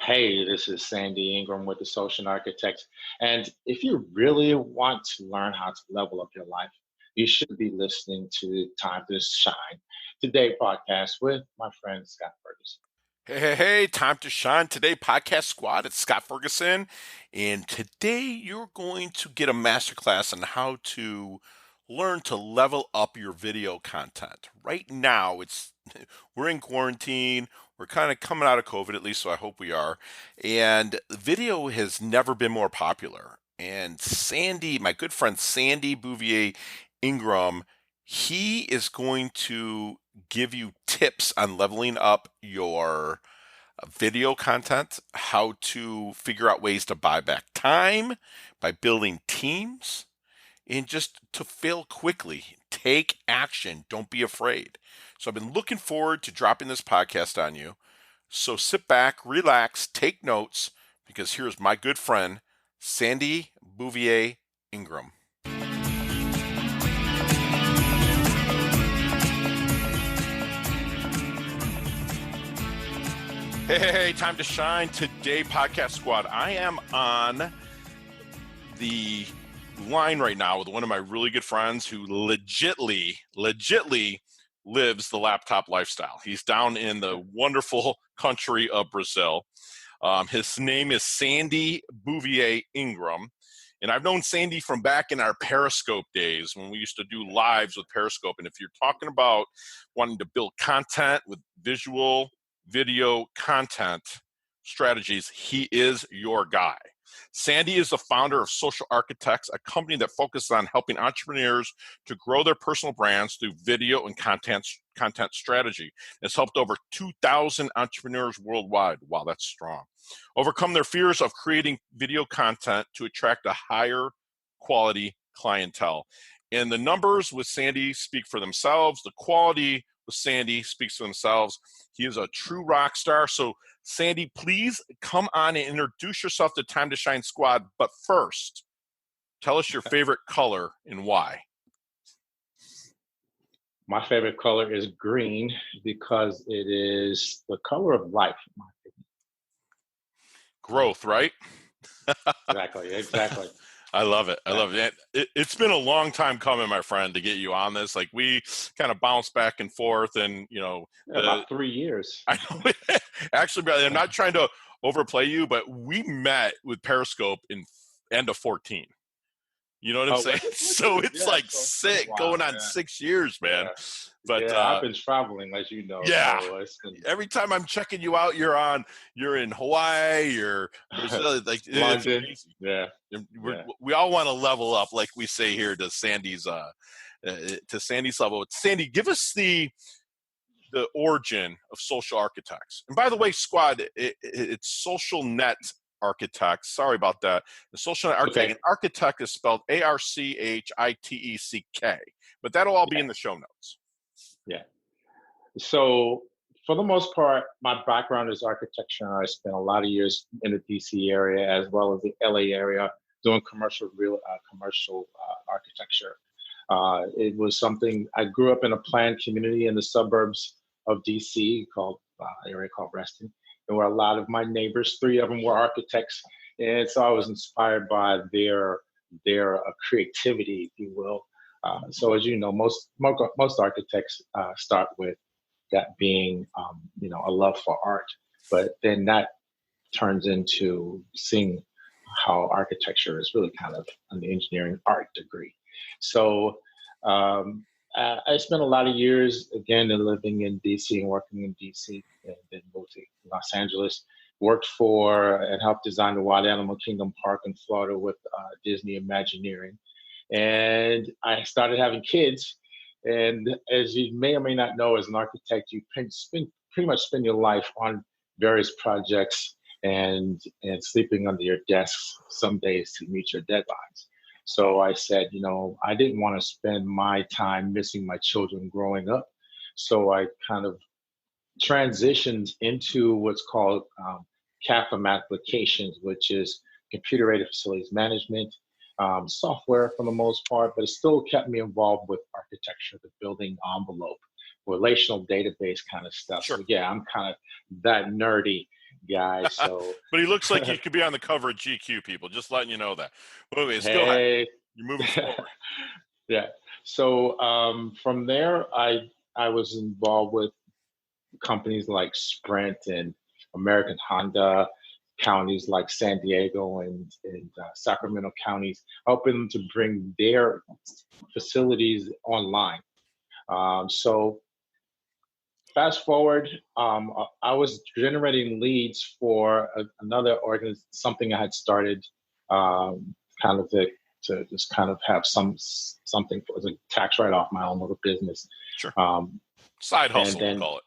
Hey, this is Sandy Ingram with the Social Architects. And if you really want to learn how to level up your life, you should be listening to Time to Shine Today podcast with my friend Scott Ferguson. Hey, time to shine today, podcast squad. It's Scott Ferguson, and today you're going to get a masterclass on how to learn to level up your video content. Right now, it's we're in quarantine. We're kind of coming out of COVID, at least, so I hope we are. And video has never been more popular. And Sandy, my good friend Sandy Bouvier-Ingram, he is going to give you tips on leveling up your video content, how to figure out ways to buy back time by building teams, and just to fail quickly. Take action. Don't be afraid. So I've been looking forward to dropping this podcast on you. So sit back, relax, take notes, because here's my good friend, Sandy Bouvier-Ingram. Hey, time to shine today, podcast squad. I am on the line right now with one of my really good friends who legitly lives the laptop lifestyle. He's down in the wonderful country of Brazil. His name is Sandy Bouvier-Ingram. And I've known Sandy from back in our Periscope days when we used to do lives with Periscope. And if you're talking about wanting to build content with video content strategies, he is your guy. Sandy is the founder of Social Architects, a company that focuses on helping entrepreneurs to grow their personal brands through video and content strategy. It's helped over 2,000 entrepreneurs worldwide. Wow, that's strong. Overcome their fears of creating video content to attract a higher quality clientele. And the numbers with Sandy speak for themselves. The quality with Sandy speaks for themselves. He is a true rock star. So, Sandy, please come on and introduce yourself to Time to Shine Squad. But first, tell us your favorite color and why. My favorite color is green because it is the color of life. Growth, right? Exactly. I love it. It's been a long time coming, my friend, to get you on this. Like, we kind of bounce back and forth, and About 3 years. I know. Actually, brother, I'm not trying to overplay you, but we met with Periscope in end of 14. You know what I'm saying? So it's going on 6 years, man. Yeah. But I've been traveling, as you know. Yeah. So every time I'm checking you out, you're in Hawaii, you're Brazil, like London. It's crazy. We all want to level up, like we say here, to Sandy's level. Sandy, give us the origin of Social Architects. And by the way, squad, it's SocialNet Architects. Sorry about that. The SocialNet Architect. And Architect is spelled Architeck, but that'll all be in the show notes. Yeah. So for the most part, my background is architecture. I spent a lot of years in the DC area as well as the LA area doing commercial architecture. It was something I grew up in a planned community in the suburbs of DC called area called Reston. And where a lot of my neighbors, 3 of them were architects. And so I was inspired by their creativity, if you will. So as you know, most architects start with that being, a love for art, but then that turns into seeing how architecture is really kind of an engineering art degree. So I spent a lot of years, again, living in DC and working in DC, and then moved to Los Angeles. Worked for and helped design the Wild Animal Kingdom Park in Florida with Disney Imagineering. And I started having kids. And as you may or may not know, as an architect, you pretty much spend your life on various projects and sleeping under your desks some days to meet your deadlines. So I said, I didn't want to spend my time missing my children growing up. So I kind of transitioned into what's called CAFM applications, which is computer-aided facilities management software for the most part, but it still kept me involved with architecture, the building envelope, relational database kind of stuff. Sure. So yeah, I'm kind of that nerdy. guy. So, But he looks like he could be on the cover of GQ, people. Just letting you know that. But anyways, go ahead. hey, You're moving forward. yeah. So from there, I was involved with companies like Sprint and American Honda, counties like San Diego and Sacramento counties, helping them to bring their facilities online. So fast forward, I was generating leads for another organization, something I had started, kind of to just kind of have something as a tax write-off, my own little business. Sure. And Side hustle, then we'll call it.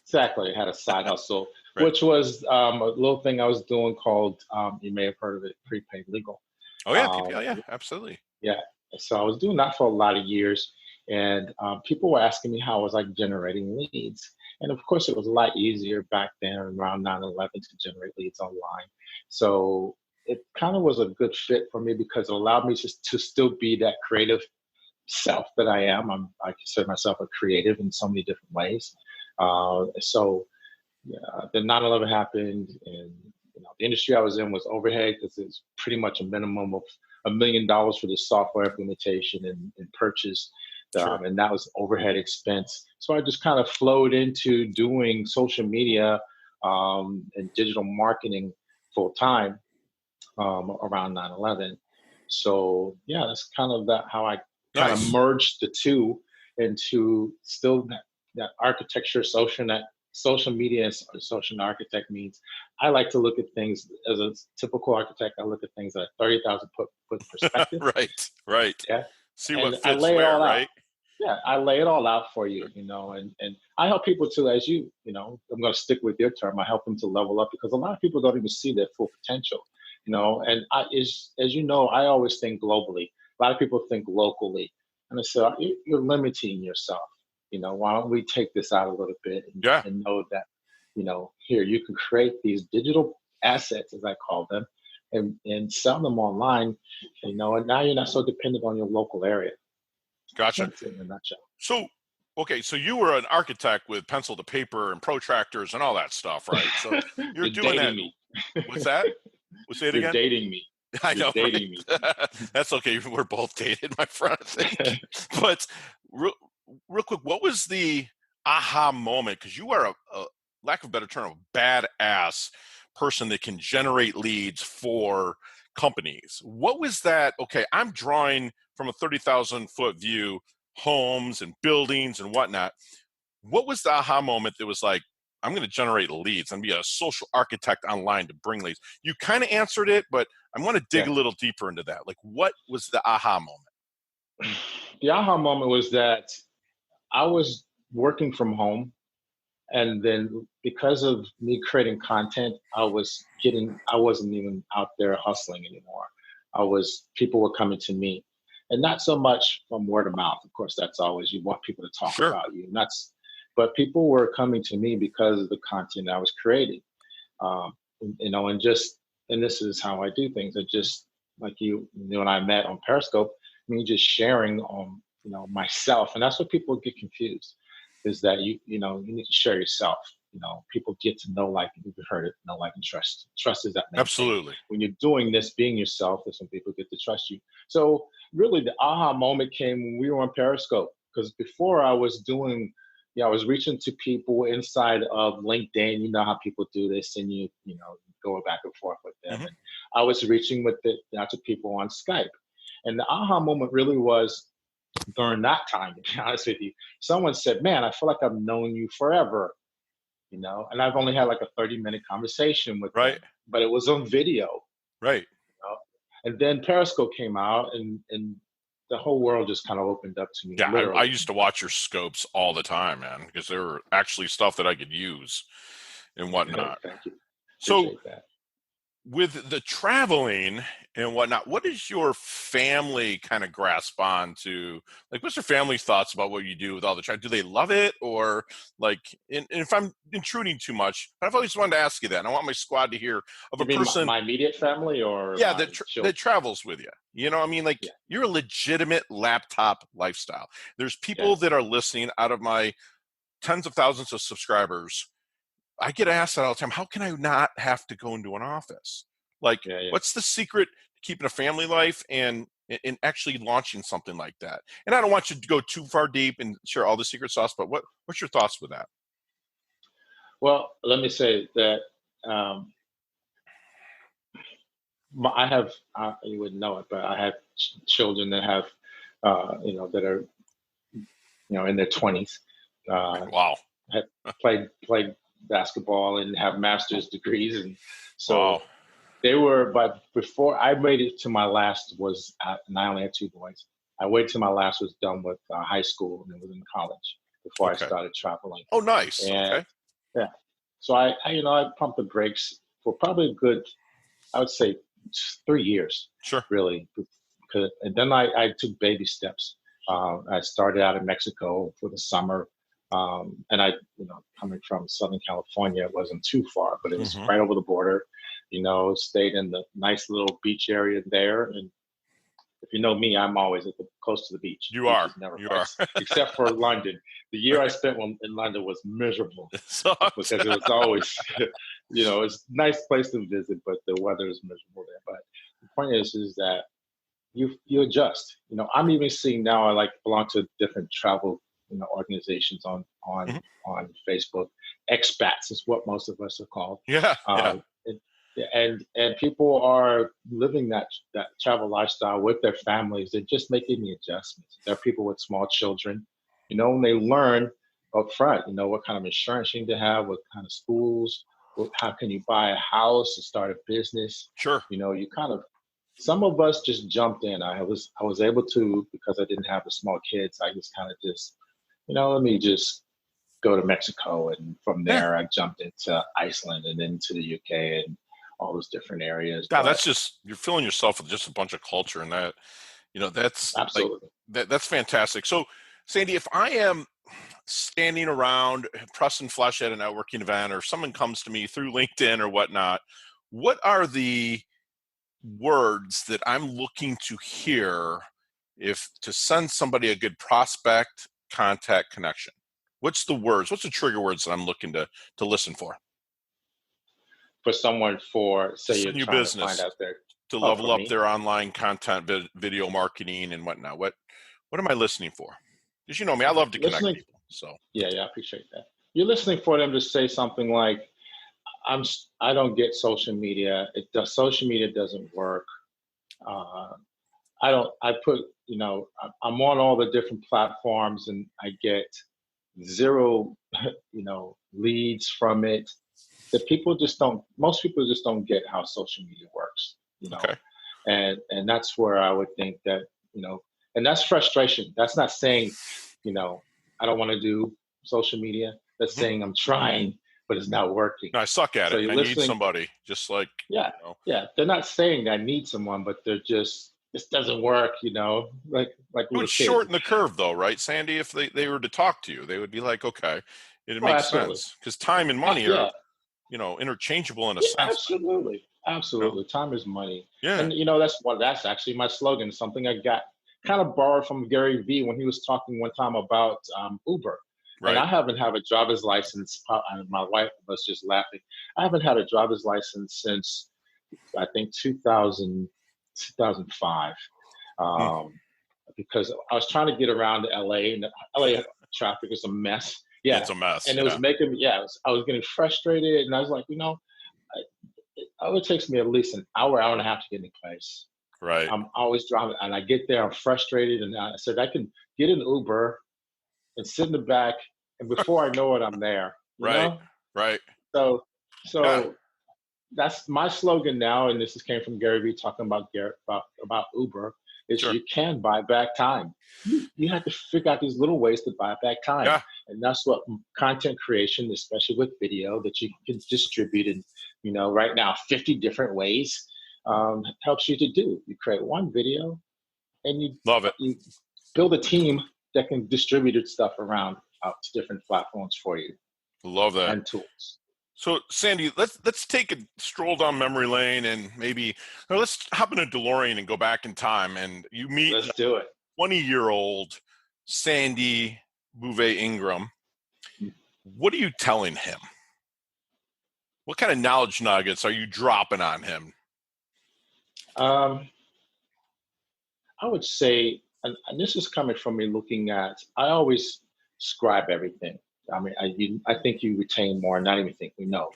exactly, I had a side hustle, Right. which was a little thing I was doing called, you may have heard of it, prepaid legal. Oh yeah, PPL, yeah, absolutely. Yeah. So I was doing that for a lot of years, and people were asking me how I was like generating leads. And of course, it was a lot easier back then, around 9/11, to generate leads online. So it kind of was a good fit for me because it allowed me to still be that creative self that I am. I consider myself a creative in so many different ways. So yeah, then 9/11 happened, and the industry I was in was overhead because it's pretty much a minimum of $1 million for the software implementation and purchase, Sure. and that was overhead expense. So I just kind of flowed into doing social media and digital marketing full time around 9/11. So yeah, that's kind of how I kind of Nice. merged the two into still that architecture, social media, and social architect means I like to look at things as a typical architect. I look at things at 30,000 foot perspective. Right. Yeah, See and what I fits lay it where, all out. right? Yeah, I lay it all out for you, Sure. and I help people to, as I'm going to stick with your term. I help them to level up because a lot of people don't even see their full potential, and as you know, I always think globally. A lot of people think locally, and I say you're limiting yourself. Why don't we take this out a little bit Yeah. and know that, here you can create these digital assets, as I call them, and sell them online, and now you're not so dependent on your local area. Gotcha. That's it in a nutshell. So, okay, so you were an architect with pencil to paper and protractors and all that stuff, right? So you're You're doing that. dating me. What's that? Say it You're again. dating me. I You're know, dating me. right? That's okay. We're both dated, my friend, I think. But real, real quick, what was the aha moment? Because you are a lack of a better term, a badass person that can generate leads for companies. What was that? Okay, I'm drawing from a 30,000 foot view, homes and buildings and whatnot. What was the aha moment that was like, I'm going to generate leads and be a social architect online to bring leads? You kind of answered it, but I want to dig Yeah. a little deeper into that. Like, what was the aha moment? The aha moment was that I was working from home, and then because of me creating content, I wasn't even out there hustling anymore. People were coming to me, and not so much from word of mouth. Of course, that's always, you want people to talk Sure. about you, but people were coming to me because of the content I was creating. And this is how I do things. I just, like you and I met on Periscope, me just sharing on, myself. And that's what people get confused, is that you need to share yourself. People get to know, like, you've heard it, know, like, and trust. Trust is that main thing. Absolutely. When you're doing this, being yourself, that's when people get to trust you. So really the aha moment came when we were on Periscope, because before I was doing, I was reaching to people inside of LinkedIn. You know how people do this, and go back and forth with them. Mhm. And I was reaching with it out to people on Skype. And the aha moment really was during that time, to be honest with you. Someone said, "Man, I feel like I've known you forever," and I've only had like a 30-minute conversation with them, Right. but it was on video. Right. know? And then Periscope came out, and the whole world just kind of opened up to me, Yeah. I literally. used to watch your scopes all the time, man, because there were actually stuff that I could use and whatnot. Thank you. So, Appreciate that. with the traveling and whatnot, what does your family kind of grasp on to? Like, what's your family's thoughts about what you do with all the travel? Do they love it, or like? And if I'm intruding too much, but I've always wanted to ask you that, and I want my squad to hear of a You mean person, my immediate family or yeah, my that children? travels with you. You know, what I mean, like, Yeah. you're a legitimate laptop lifestyle. There's people Yeah. that are listening out of my tens of thousands of subscribers. I get asked that all the time. How can I not have to go into an office? Like, what's the secret to keeping a family life and actually launching something like that? And I don't want you to go too far deep and share all the secret sauce, but what's your thoughts with that? Well, let me say that I have, you wouldn't know it, but I have children that have, that are, in their 20s. Wow. Have played basketball and have master's degrees. And so wow. they were, but before I waited to my last was, and I only had two boys. I waited till my last was done with high school and was in college before I started traveling. Oh, nice. And okay. yeah, so I pumped the brakes for probably a good, I would say 3 years. Sure. Really. And then I took baby steps. I started out in Mexico for the summer. And I, coming from Southern California, it wasn't too far, but it was right over the border, stayed in the nice little beach area there. And if you know me, I'm always close to the beach. You are. Except for London. The year I spent in London was miserable because it was always, it's a nice place to visit, but the weather is miserable there. But the point is that you adjust. I'm even seeing now. I belong to different travel organizations on Facebook. Expats is what most of us are called. Yeah. And people are living that travel lifestyle with their families. They're just making the adjustments. There are people with small children, and they learn up front, what kind of insurance you need to have, what kind of schools, how can you buy a house and start a business. Sure. You kind of, some of us just jumped in. I was able to, because I didn't have the small kids. I just kind of let me just go to Mexico. And from there, I jumped into Iceland and then to the UK and all those different areas. Yeah, that's just, you're filling yourself with just a bunch of culture, and that, that's absolutely that's fantastic. So, Sandy, if I am standing around pressing flesh at a networking event, or someone comes to me through LinkedIn or whatnot, what are the words that I'm looking to hear to send somebody a good prospect, contact, connection? What's the words? What's the trigger words that I'm looking to listen for? For someone, say you're new trying business, to find out to level up their online content, video marketing, and whatnot. What am I listening for? Because you know me, I love to connect people. So yeah, I appreciate that. You're listening for them to say something like, I don't get social media. Social media doesn't work. I'm on all the different platforms and I get zero, leads from it. Most people just don't get how social media works, Okay. And that's where I would think that, and that's frustration. That's not saying, I don't want to do social media. That's saying I'm trying, but it's not working. No, I suck at it. I need somebody just like, yeah. They're not saying I need someone, but they're just, this doesn't work, like it would shorten the curve though, right, Sandy? If they were to talk to you, they would be like, okay, it makes sense, because time and money are, interchangeable in a sense. Absolutely. Time is money. Yeah. And that's actually my slogan, something I got kind of borrowed from Gary Vee when he was talking one time about Uber. Right. And I haven't had a driver's license. My wife was just laughing. I haven't had a driver's license since, I think, 2005. Because I was trying to get around to LA, and LA traffic is a mess. Yeah, it's a mess. And it was making me, I was getting frustrated, and I was like, it takes me at least an hour and a half to get any place. Right. I'm always driving, and I get there, I'm frustrated, and I said I can get an Uber and sit in the back, and before I know it, I'm there. Right. So that's my slogan now, and this came from Gary Vee talking about Uber. Is you can buy back time. You have to figure out these little ways to buy back time. Yeah. And that's what content creation, especially with video, that you can distribute in, right now, 50 different ways, helps you to do. You create one video and you love it. You build a team that can distribute stuff around out to different platforms for you. Love that. And tools. So, Sandy, let's take a stroll down memory lane, and let's hop in a DeLorean and go back in time, and you meet 20-year-old Sandy Bouvier-Ingram. What are you telling him? What kind of knowledge nuggets are you dropping on him? Um, I would say, and this is coming from me looking at, I always scribe everything. I mean, I think you retain more, not even think, we know.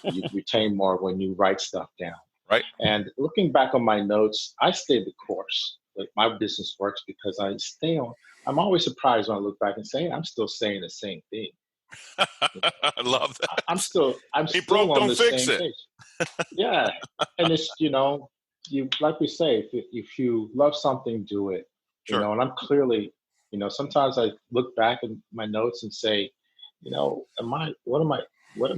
You retain more when you write stuff down. Right. And looking back on my notes, I stayed the course. Like my business works because I stay on. I'm always surprised when I look back and say, I'm still saying the same thing. You know, I love I'm that. I'm Ain't still broke, on don't the fix same it. page. Yeah, and it's you like we say, if you love something, do it. Sure. And I'm clearly, sometimes I look back in my notes and say, what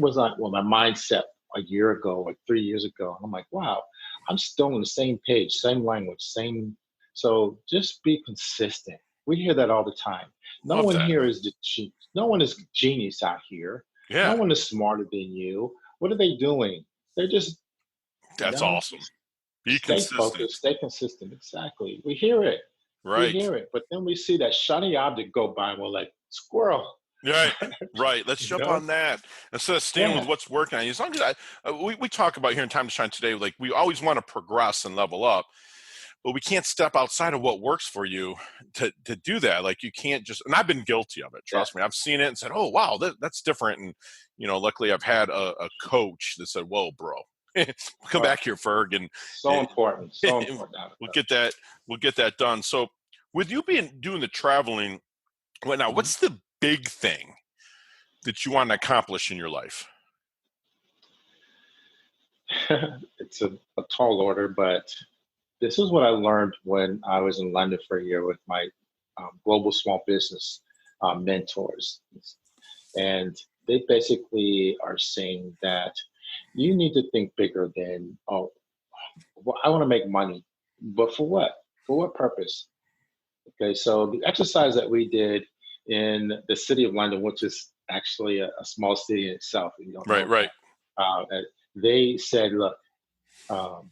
was I? Well, my mindset a year ago, like 3 years ago, and I'm like, wow, I'm still on the same page, same language, same. So just be consistent. We hear that all the time. No Love one that. here is no one is genius out here. No Yeah. one is smarter than you. What are they doing? They're just, That's awesome. Be stay consistent. focused, stay consistent. Exactly. We hear it. We Right. hear it. But then we see that shiny object go by and we're like, squirrel. Right. Right. Let's you jump know? on that instead of staying with Yeah. what's working on you. As long as we talk about here in Time to Shine today, like we always want to progress and level up, but we can't step outside of what works for you to do that. Like you can't just, and I've been guilty of it. Yeah. Trust me. I've seen it and said, oh, wow, that's different. And, luckily I've had a coach that said, whoa, bro, come Well, back here, Ferg. And so important. So important. we'll get that done. So with you doing the traveling right now, Mhm. what's the big thing that you want to accomplish in your life? It's a tall order, but this is what I learned when I was in London for a year with my global small business mentors. And they basically are saying that you need to think bigger than, oh, well, I want to make money, but for what? For what purpose? Okay, so the exercise that we did in the city of London, which is actually a small city in itself, if you don't Right, know right. that, they said, look, um,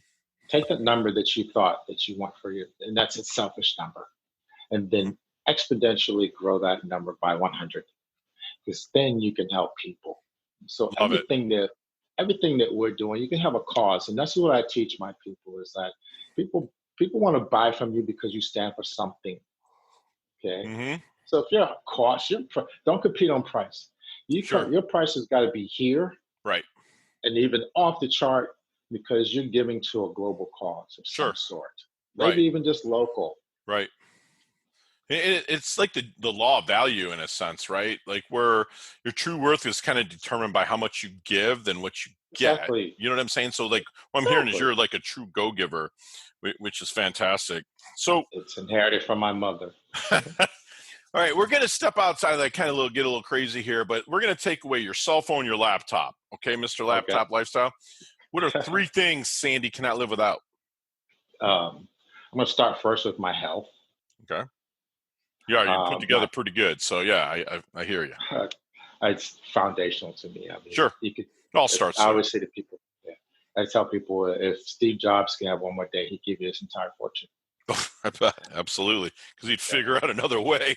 take that number that you thought that you want for you, and that's a selfish number, and then exponentially grow that number by 100, because then you can help people. So Love it. everything that we're doing, you can have a cause, and that's what I teach my people is that people want to buy from you because you stand for something. Okay, Mm-hmm. so if you're a cost, don't compete on price. Sure. Your price has got to be here Right. and even off the chart because you're giving to a global cause of some Sure. sort, Right. maybe even just local. Right. It's like the law of value in a sense, right? Like where your true worth is kind of determined by how much you give than what you get. Exactly. You know what I'm saying? So like what I'm hearing is Exactly. you're like a true go-giver, which is fantastic. So, It's inherited from my mother. all right, we're going to step outside of that kind of get a little crazy here, but we're going to take away your cell phone, your laptop. Okay, Mr. Okay. Laptop Lifestyle. What are 3 things Sandy cannot live without? I'm going to start first with my health. Okay. Yeah, you put together My pretty good. So yeah, I hear you. It's foundational to me. I mean, Sure. you could. It all starts I there. always say to people, yeah, I tell people if Steve Jobs can have one more day, he'd give you his entire fortune. Absolutely, because he'd figure out another way.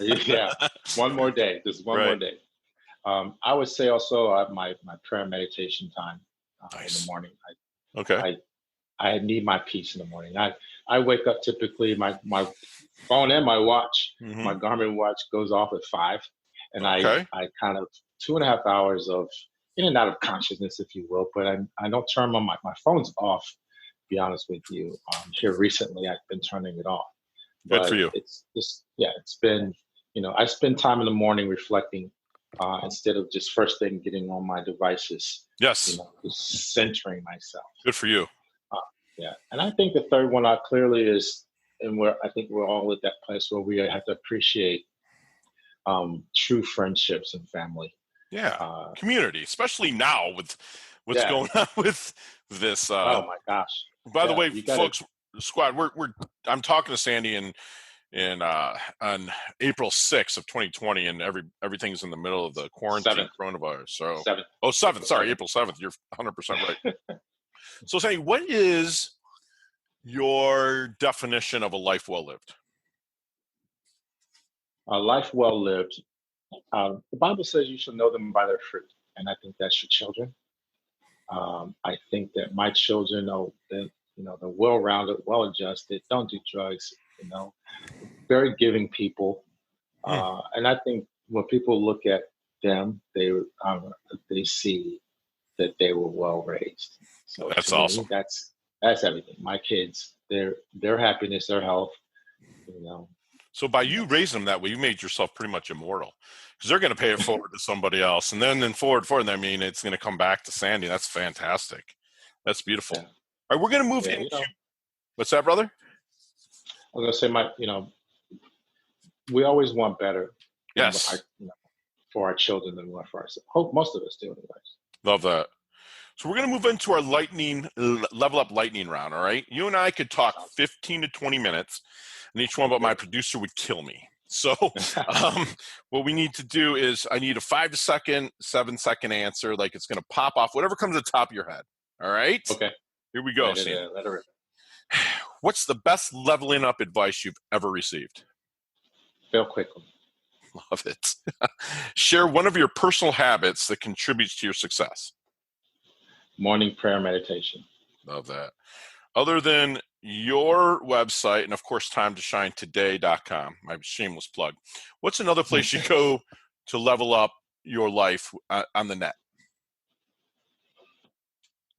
Yeah, one more day, just one more day. I would say also my prayer and meditation time in the morning. Okay. I need my peace in the morning. I wake up typically my phone and my watch, Mm-hmm. my Garmin watch goes off at 5, and Okay. I kind of 2.5 hours of in and out of consciousness, if you will. But I don't turn my phone's off. To be honest with you, here recently I've been turning it off. Good for But you. it's just it's been I spend time in the morning reflecting instead of just first thing getting on my devices. Yes. Just centering myself. Good for you. Yeah, and I think the third one clearly is, and where I think we're all at that place where we have to appreciate true friendships and family. Yeah, community, especially now with what's Yeah. going on with this. Oh my gosh. By the Yeah, way, you got folks, squad, I'm talking to Sandy in on April 6th of 2020, and everything's in the middle of the quarantine 7th. coronavirus. So 7th. 7th. Sorry, 7th. April 7th. You're 100% right. So, Sandy, what is your definition of a life well lived? A life well lived. The Bible says you should know them by their fruit, and I think that's your children. I think that my children are, they're well-rounded, well-adjusted, don't do drugs, very giving people. Hmm. And I think when people look at them, they see that they were well raised. So That's to me, awesome. that's everything. My kids, their happiness, their health, you know, So by you you know. raising them that way, you made yourself pretty much immortal, because they're going to pay it forward to somebody else, and then forward, I mean, it's going to come back to Sandy. That's fantastic. That's beautiful. Yeah, All right, we're going to move yeah. into what's that, brother? I was gonna say we always want better than what Yes, for our children than we want for ourselves. Hope most of us do, anyways. love that. So we're going to move into our level up lightning round. All right, you and I could talk 15 to 20 minutes, and each one, but my producer would kill me. So what we need to do is I need a 5-second, 7-second answer, like it's going to pop off, whatever comes to the top of your head. All right, Okay, here we go, Sandy. let her rip. What's the best leveling up advice you've ever received? Fail quickly. Love it. Share one of your personal habits that contributes to your success. Morning prayer meditation. Love that. Other than your website and, of course, timetoshinetoday.com, my shameless plug, what's another place you go to level up your life on the net?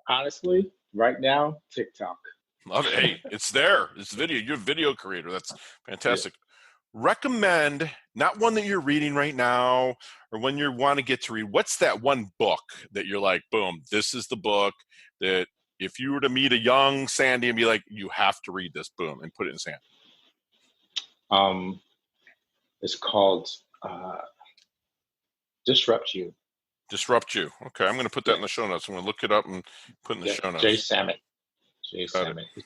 Honestly, right now, TikTok. Love it. Hey, it's there. It's video. You're a video creator. That's fantastic. Recommend, not one that you're reading right now or when you want to get to read. What's that one book that you're like, boom, this is the book that if you were to meet a young Sandy and be like, you have to read this, boom, and put it in his hand? It's called Disrupt You. Disrupt You. Okay, I'm going to put that in the show notes. I'm going to look it up and put in the show notes. Jay Samit. It's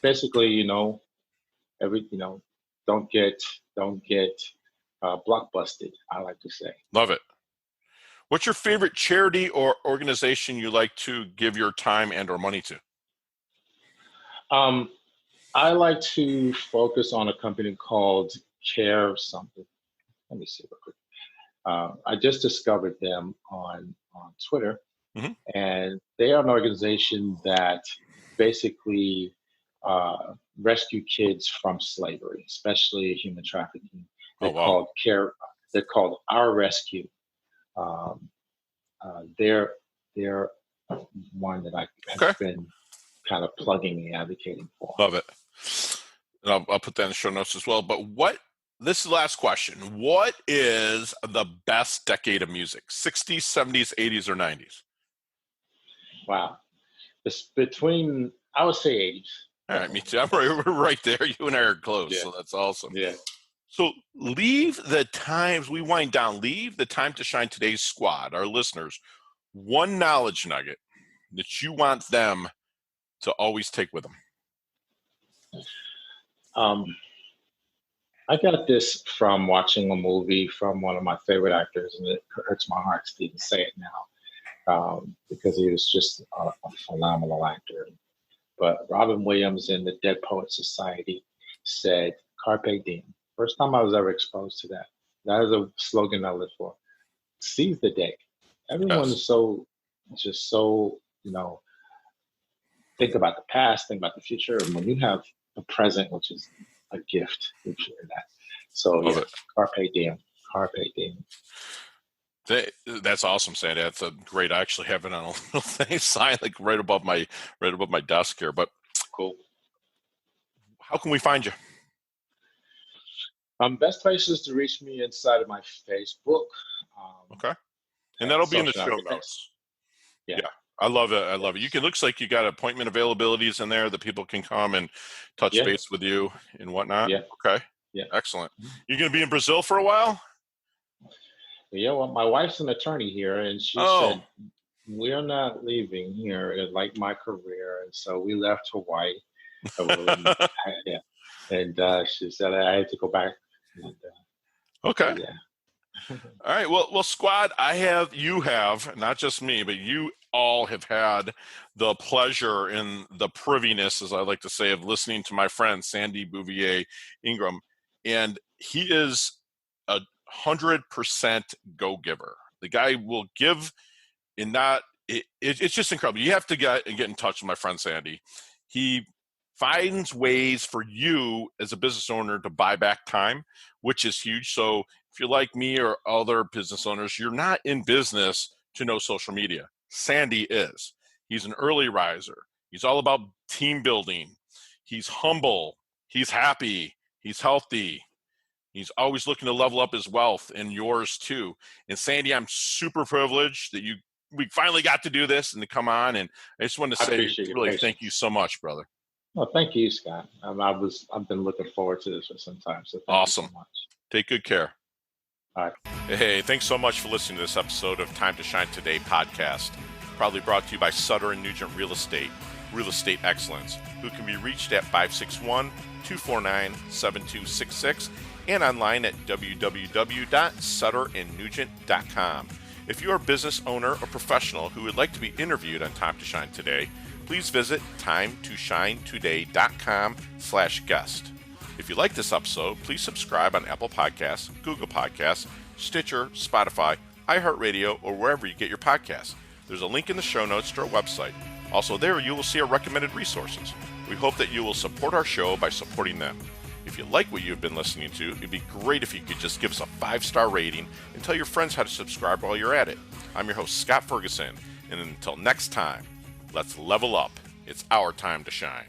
basically, don't get blockbusted, I like to say. Love it. What's your favorite charity or organization you like to give your time and or money to? I like to focus on a company called Care something. Let me see real quick. I just discovered them on Twitter, and they are an organization that basically rescue kids from slavery, especially human trafficking. Called Care. They're called Our Rescue. They're one that I have been kind of plugging and advocating for. Love it. And I'll put that in the show notes as well. But this is the last question. What is the best decade of music? 60s, 70s, 80s, or 90s? Wow. It's between, I would say 80s. All right, me too. We're right there. You and I are close, so that's awesome. Yeah. So leave the times, we wind down, leave the Time to Shine Today's squad, our listeners, one knowledge nugget that you want them to always take with them. I got this from watching a movie from one of my favorite actors, and it hurts my heart to even say it now, because he was just a phenomenal actor. But Robin Williams in the Dead Poets Society said, "Carpe diem." First time I was ever exposed to that. That is a slogan I live for. Seize the day. Everyone is just so, think about the past, think about the future. And when you have the present, which is a gift, you share that. So carpe diem, carpe diem. That's awesome, Sandy. That's a great. I actually have it on a little thing sign, like right above my desk here. But cool. How can we find you? Best places to reach me inside of my Facebook. Okay, and that'll be in the show notes. Yeah. I love it. I love it. Looks like you got appointment availabilities in there that people can come and touch base with you and whatnot. Yeah. Okay. Yeah. Excellent. You're going to be in Brazil for a while? Yeah. Well, my wife's an attorney here, and she said, we're not leaving here. I like my career. And so we left Hawaii. And she said I had to go back. And, okay. Yeah. All right. Well, squad, you have, not just me, but you all have had the pleasure and the priviness, as I like to say, of listening to my friend, Sandy Bouvier-Ingram. And he is 100% go-giver. The guy will give, and not it's just incredible. You have to get in touch with my friend Sandy. He finds ways for you as a business owner to buy back time, which is huge. So if you're like me or other business owners, you're not in business to know social media. Sandy is. He's an early riser. He's all about team building. He's humble. He's happy. He's healthy. He's always looking to level up his wealth and yours too. And Sandy, I'm super privileged that we finally got to do this and to come on. And I just wanted to say, really, thank you so much, brother. Well, thank you, Scott. I've been looking forward to this for some time. So awesome. Thank you so much. Take good care. All right. Hey, thanks so much for listening to this episode of Time to Shine Today podcast. Proudly brought to you by Sutter & Nugent Real Estate Excellence, who can be reached at 561-249-7266 and online at www.sutterandnugent.com. If you are a business owner or professional who would like to be interviewed on Time to Shine Today, please visit timetoshinetoday.com/guest. If you like this episode, please subscribe on Apple Podcasts, Google Podcasts, Stitcher, Spotify, iHeartRadio, or wherever you get your podcasts. There's a link in the show notes to our website. Also there, you will see our recommended resources. We hope that you will support our show by supporting them. If you like what you've been listening to, it'd be great if you could just give us a 5-star rating and tell your friends how to subscribe while you're at it. I'm your host, Scott Ferguson, and until next time, let's level up. It's our time to shine.